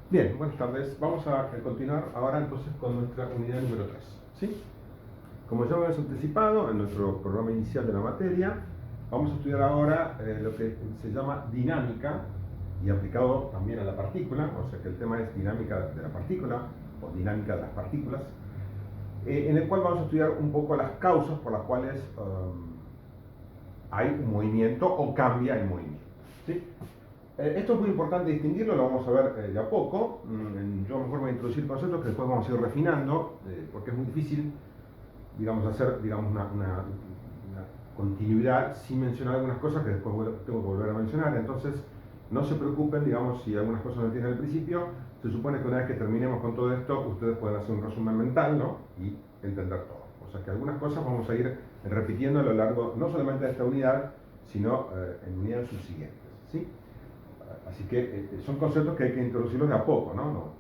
Bien, buenas tardes. Vamos a continuar ahora entonces con nuestra unidad número 3. ¿Sí? Como ya habíamos anticipado en nuestro programa inicial de la materia, vamos a estudiar ahora lo que se llama dinámica y aplicado también a la partícula, o sea que el tema es dinámica de la partícula o dinámica de las partículas, en el cual vamos a estudiar un poco las causas por las cuales hay un movimiento o cambia el movimiento. ¿Sí? Esto es muy importante distinguirlo, lo vamos a ver de a poco. Yo mejor voy a introducir conceptos que después vamos a ir refinando, porque es muy difícil, digamos, hacer una continuidad sin mencionar algunas cosas que después tengo que volver a mencionar. Entonces, no se preocupen, digamos, si algunas cosas no entienden al principio. Se supone que una vez que terminemos con todo esto, ustedes pueden hacer un resumen mental, ¿no? Y entender todo. O sea que algunas cosas vamos a ir repitiendo a lo largo, no solamente de esta unidad, sino en unidades subsiguientes, ¿sí? Así que son conceptos que hay que introducirlos de a poco, ¿no?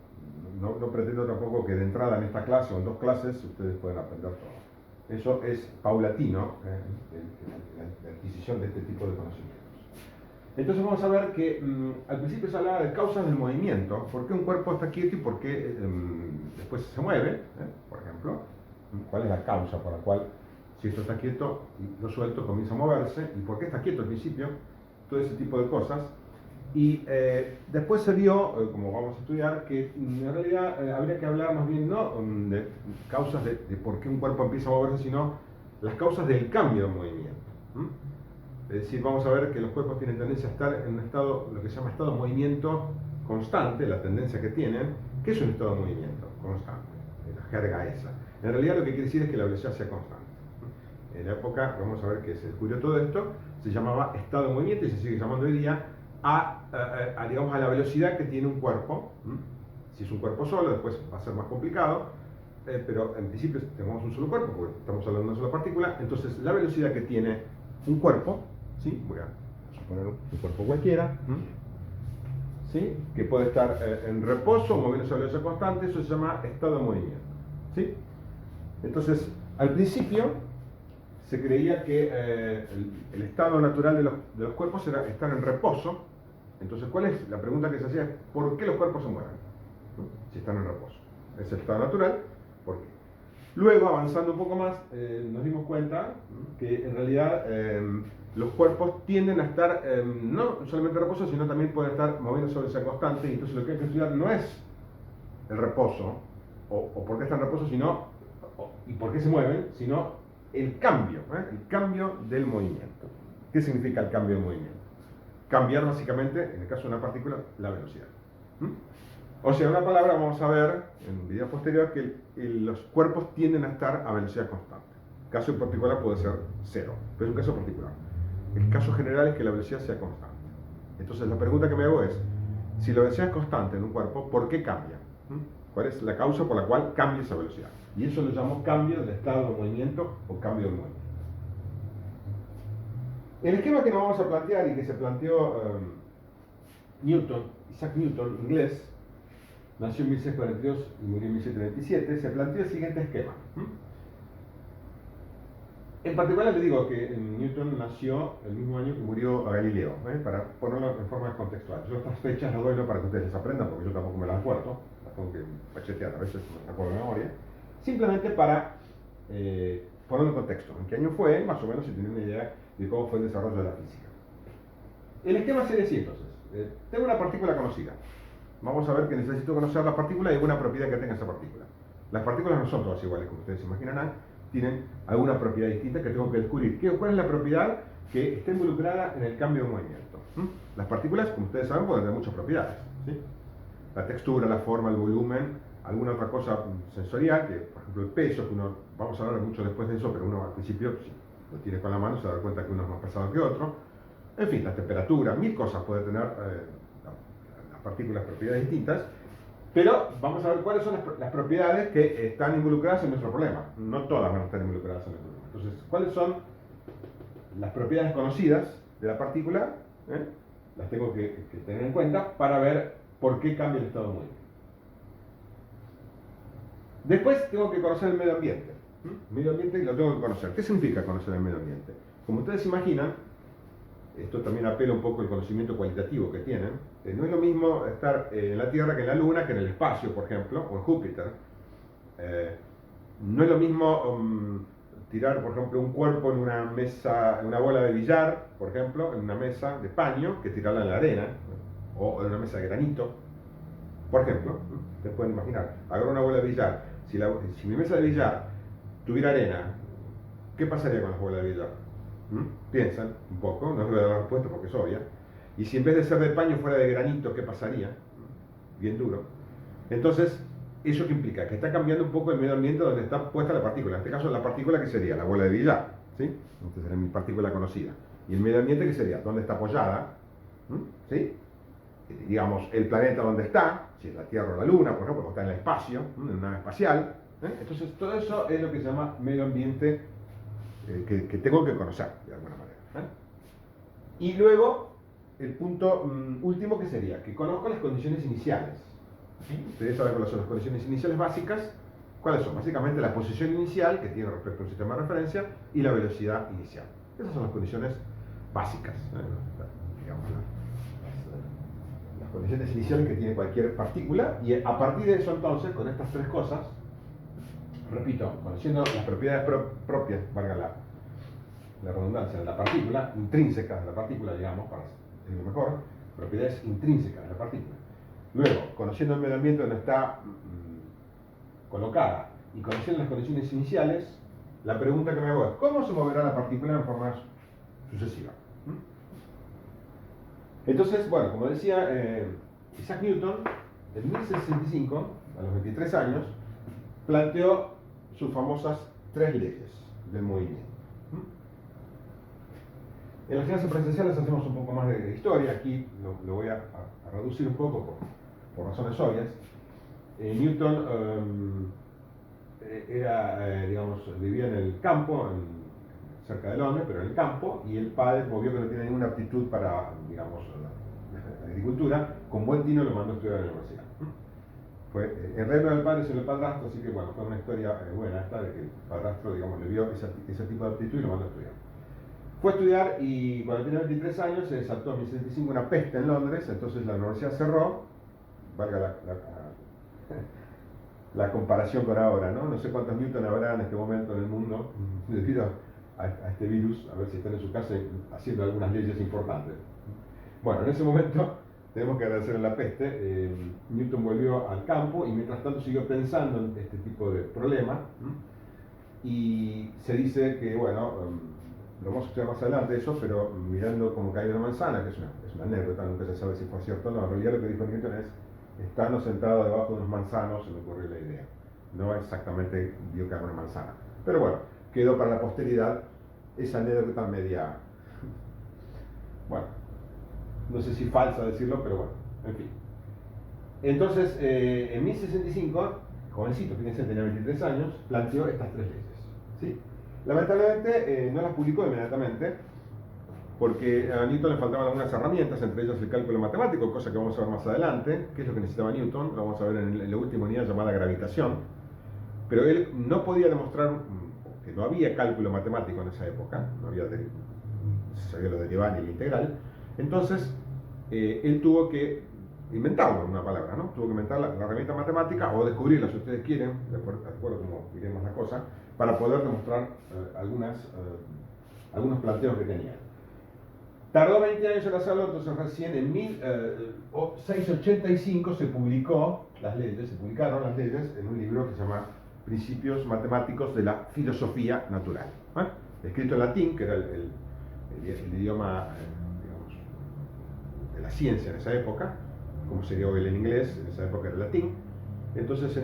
No pretendo tampoco que de entrada en esta clase o en dos clases ustedes puedan aprender todo. Eso es paulatino, la adquisición de este tipo de conocimientos. Entonces vamos a ver que al principio se hablaba de causas del movimiento, por qué un cuerpo está quieto y por qué después se mueve, por ejemplo. ¿Cuál es la causa por la cual si esto está quieto y lo suelto comienza a moverse? ¿Y por qué está quieto al principio? Todo ese tipo de cosas. Y después se vio, como vamos a estudiar, que en realidad habría que hablar más bien no de causas de por qué un cuerpo empieza a moverse, sino las causas del cambio de movimiento. Es decir, vamos a ver que los cuerpos tienen tendencia a estar en un estado, lo que se llama estado de movimiento constante, la tendencia que tienen. ¿Qué es un estado de movimiento constante? La jerga esa. En realidad lo que quiere decir es que la velocidad sea constante. En la época, vamos a ver que se descubrió todo esto, se llamaba estado de movimiento y se sigue llamando hoy día digamos, a la velocidad que tiene un cuerpo. Si es un cuerpo solo, después va a ser más complicado, pero en principio tenemos un solo cuerpo, porque estamos hablando de una sola partícula. Entonces la velocidad que tiene un cuerpo, ¿sí? Voy a suponer un cuerpo cualquiera, ¿sí? Que puede estar en reposo, moviéndose a velocidad constante, eso se llama estado de movimiento, ¿sí? Entonces, al principio se creía que el estado natural de los cuerpos era estar en reposo. Entonces, ¿cuál es la pregunta que se hacía? ¿Por qué los cuerpos se mueven? ¿No? Si están en reposo. Es el estado natural, ¿por qué? Luego, avanzando un poco más, nos dimos cuenta que en realidad los cuerpos tienden a estar no solamente en reposo, sino también pueden estar moviendo sobre esa constante. Y entonces lo que hay que estudiar no es el reposo, o por qué están en reposo, y por qué se mueven, sino el cambio del movimiento. ¿Qué significa el cambio de movimiento? Cambiar básicamente, en el caso de una partícula, la velocidad. O sea, una palabra, vamos a ver en un video posterior que los cuerpos tienden a estar a velocidad constante. El caso en particular puede ser cero, pero es un caso particular. El caso general es que la velocidad sea constante. Entonces la pregunta que me hago es, si la velocidad es constante en un cuerpo, ¿por qué cambia? ¿Cuál es la causa por la cual cambia esa velocidad? Y eso lo llamamos cambio de estado de movimiento o cambio de movimiento. El esquema que nos vamos a plantear y que se planteó Isaac Newton, inglés, nació en 1642 y murió en 1797, se planteó el siguiente esquema. En particular les digo que Newton nació el mismo año que murió Galileo, para ponerlo en forma contextual. Yo estas fechas las doy no para que ustedes las aprendan, porque yo tampoco me las acuerdo, las tengo que machetear a veces, no me acuerdo de memoria. Simplemente para ponerlo en contexto. ¿En qué año fue? Más o menos si tienen una idea de cómo fue el desarrollo de la física. El esquema sería así entonces. Tengo una partícula conocida. Vamos a ver que necesito conocer la partícula y alguna propiedad que tenga esa partícula. Las partículas no son todas iguales, como ustedes imaginarán. Tienen alguna propiedad distinta que tengo que descubrir. ¿Cuál es la propiedad que está involucrada en el cambio de movimiento? Las partículas, como ustedes saben, pueden tener muchas propiedades, ¿sí? La textura, la forma, el volumen, alguna otra cosa sensorial, que por ejemplo el peso, que vamos a hablar mucho después de eso, pero uno al principio, si lo tiene con la mano, se da cuenta que uno es más pesado que otro. En fin, la temperatura, mil cosas puede tener las partículas, propiedades distintas. Pero vamos a ver cuáles son las propiedades que están involucradas en nuestro problema. No todas van a estar involucradas en nuestro problema. Entonces, ¿cuáles son las propiedades conocidas de la partícula? Las tengo que tener en cuenta para ver por qué cambia el estado de movimiento. Después tengo que conocer el medio ambiente. El medio ambiente lo tengo que conocer. ¿Qué significa conocer el medio ambiente? Como ustedes imaginan, esto también apela un poco al conocimiento cualitativo que tienen. No es lo mismo estar en la Tierra que en la Luna, que en el espacio, por ejemplo, o en Júpiter. No es lo mismo tirar, por ejemplo, un cuerpo en una mesa, en una bola de billar, por ejemplo, en una mesa de paño, que tirarla en la arena, o en una mesa de granito. Por ejemplo, ustedes pueden imaginar, agarro una bola de billar. Si mi mesa de billar tuviera arena, ¿qué pasaría con las bolas de billar? Piensan un poco, no les voy a dar la respuesta porque es obvia. Y si en vez de ser de paño fuera de granito, ¿qué pasaría? Bien duro. Entonces, ¿eso qué implica? Que está cambiando un poco el medio ambiente donde está puesta la partícula. En este caso, la partícula que sería la bola de billar, ¿sí? Entonces sería mi partícula conocida. Y el medio ambiente que sería dónde está apoyada, ¿sí? Digamos, el planeta donde está, si es la Tierra o la Luna, por ejemplo, o está en el espacio, en una nave espacial. Entonces, todo eso es lo que se llama medio ambiente que tengo que conocer, de alguna manera. Y luego, el punto último que sería, que conozco las condiciones iniciales. ¿Sí? Ustedes saben cuáles son las condiciones iniciales básicas. ¿Cuáles son? Básicamente la posición inicial que tiene respecto a un sistema de referencia y la velocidad inicial. Esas son las condiciones básicas, digamos, las condiciones iniciales que tiene cualquier partícula, y a partir de eso entonces, con estas tres cosas, repito, conociendo las propiedades propias, valga la redundancia, de la partícula, intrínsecas de la partícula, digamos, para decirlo mejor, propiedades intrínsecas de la partícula. Luego, conociendo el medio ambiente donde está colocada y conociendo las condiciones iniciales, la pregunta que me hago es, ¿cómo se moverá la partícula en forma sucesiva? Entonces, bueno, como decía, Isaac Newton, en 1665, a los 23 años, planteó sus famosas tres leyes del movimiento. En las clases presenciales hacemos un poco más de historia, aquí lo voy a reducir un poco por razones obvias. Newton vivía en el campo, cerca de Londres, pero en el campo, y el padre, como vio que no tenía ninguna aptitud para, digamos, la agricultura, con buen tino lo mandó a estudiar a la universidad. En realidad el padre sino el padrastro, así que bueno, fue una historia buena esta de que el padrastro, digamos, le vio ese tipo de aptitud y lo mandó a estudiar. Fue a estudiar y cuando tenía 23 años se desató en 1965 una peste en Londres, entonces la universidad cerró, valga la comparación con ahora, ¿no? No sé cuántos Newton habrá en este momento en el mundo debido a este virus, a ver si están en su casa haciendo algunas leyes importantes. Bueno, en ese momento tenemos que agradecer a la peste. Newton volvió al campo y mientras tanto siguió pensando en este tipo de problemas. Y se dice que, bueno, lo vamos a estudiar más adelante eso, pero mirando cómo cae una manzana, que es una anécdota, nunca se sabe si fue cierto o no. En realidad lo que dijo Newton es, estando sentado debajo de unos manzanos, se me ocurrió la idea. No exactamente vio caer una manzana. Pero bueno, quedó para la posteridad esa anécdota media, bueno, no sé si falsa decirlo, pero bueno, en fin. Entonces, en 1065, jovencito, fíjense, tenía 23 años, planteó estas tres leyes. ¿Sí? Lamentablemente no las publicó inmediatamente, porque a Newton le faltaban algunas herramientas, entre ellas el cálculo matemático, cosa que vamos a ver más adelante, que es lo que necesitaba Newton, lo vamos a ver en la última unidad llamada gravitación. Pero él no podía demostrar que no había cálculo matemático en esa época, no había se sabía lo derivado ni la integral. Entonces, él tuvo que inventarlo, en una palabra, ¿no? Tuvo que inventar la herramienta matemática o descubrirla, si ustedes quieren, de acuerdo como diremos la cosa, para poder demostrar algunos planteos que tenía. Tardó 20 años en hacerlo, entonces recién en 1685 se publicaron las leyes en un libro que se llama Principios Matemáticos de la Filosofía Natural. Escrito en latín, que era el idioma, digamos, de la ciencia en esa época, como sería hoy el inglés, en esa época era el latín. Entonces,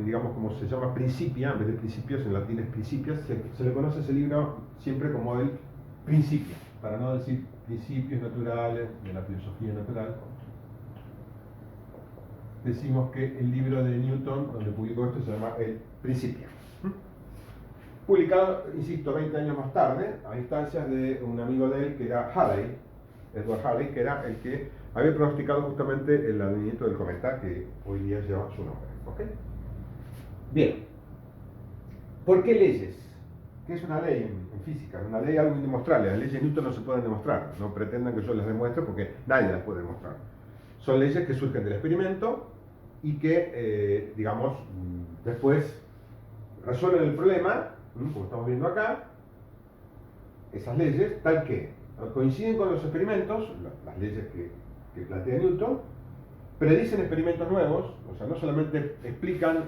digamos, como se llama Principia, en vez de principios, en latín es Principias, se le conoce ese libro siempre como el Principia, para no decir principios naturales de la filosofía natural. Decimos que el libro de Newton, donde publicó esto, se llama el Principia. Publicado, insisto, 20 años más tarde, a instancias de un amigo de él que era Halley, Edward Halley, que era el que había pronosticado justamente el advenimiento del cometa que hoy día lleva su nombre. ¿Okay? Bien. ¿Por qué leyes? ¿qué es una ley en física? Una ley es algo indemostrable. Las leyes de Newton no se pueden demostrar. No pretendan que yo las demuestre porque nadie las puede demostrar. Son leyes que surgen del experimento y que, digamos, después resuelven el problema, como estamos viendo acá. Esas leyes, tal que coinciden con los experimentos, las leyes que plantea Newton, predicen experimentos nuevos, o sea, no solamente explican,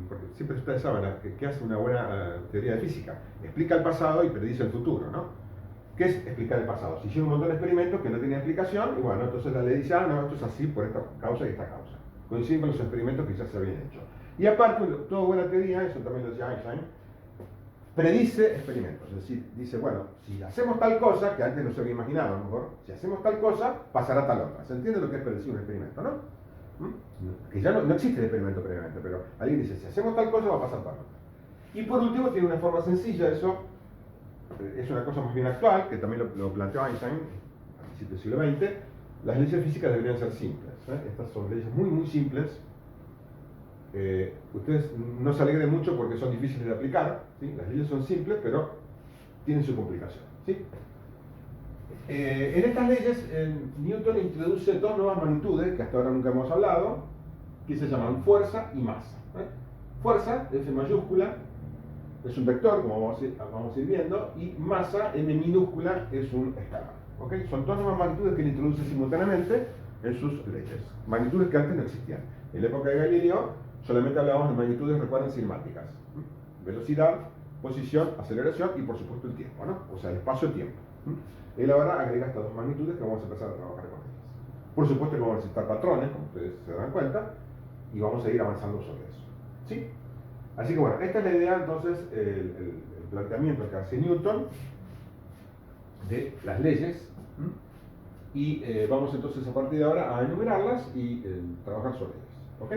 porque siempre ustedes saben que hace una buena teoría de física, explica el pasado y predice el futuro, ¿no? ¿Qué es explicar el pasado? Se hicieron un montón de experimentos que no tenían explicación, y bueno, entonces la ley dice, ah, no, esto es así por esta causa y esta causa. Coinciden con los experimentos que ya se habían hecho. Y aparte, toda buena teoría, eso también lo decía Einstein, predice experimentos, es decir, dice, bueno, si hacemos tal cosa, que antes no se había imaginado a lo mejor, si hacemos tal cosa, pasará tal otra. ¿Se entiende lo que es predecir un experimento, no? Que ya no existe el experimento previamente, pero alguien dice, si hacemos tal cosa, va a pasar tal otra. Y por último, tiene una forma sencilla, eso es una cosa más bien actual, que también lo planteó Einstein a principios del siglo XX, las leyes físicas deberían ser simples. Estas son leyes muy, muy simples. Ustedes no se alegren mucho porque son difíciles de aplicar, ¿sí? Las leyes son simples, pero tienen su complicación, ¿sí? En estas leyes, Newton introduce dos nuevas magnitudes que hasta ahora nunca hemos hablado, que se llaman fuerza y masa. Fuerza, F mayúscula, es un vector, como vamos a ir viendo, y masa, M minúscula, es un escalar. ¿Okay? Son dos nuevas magnitudes que él introduce simultáneamente en sus leyes. Magnitudes que antes no existían. En la época de Galileo solamente hablábamos de magnitudes, recuerden, cinemáticas. Velocidad, posición, aceleración y por supuesto el tiempo, ¿no? O sea, el espacio-tiempo. Él ahora agrega estas dos magnitudes que vamos a empezar a trabajar con ellas. Por supuesto que vamos a necesitar patrones, como ustedes se dan cuenta, y vamos a ir avanzando sobre eso. ¿Sí? Así que bueno, esta es la idea entonces, el planteamiento que hace Newton de las leyes, y vamos entonces a partir de ahora a enumerarlas y trabajar sobre ellas. ¿Ok?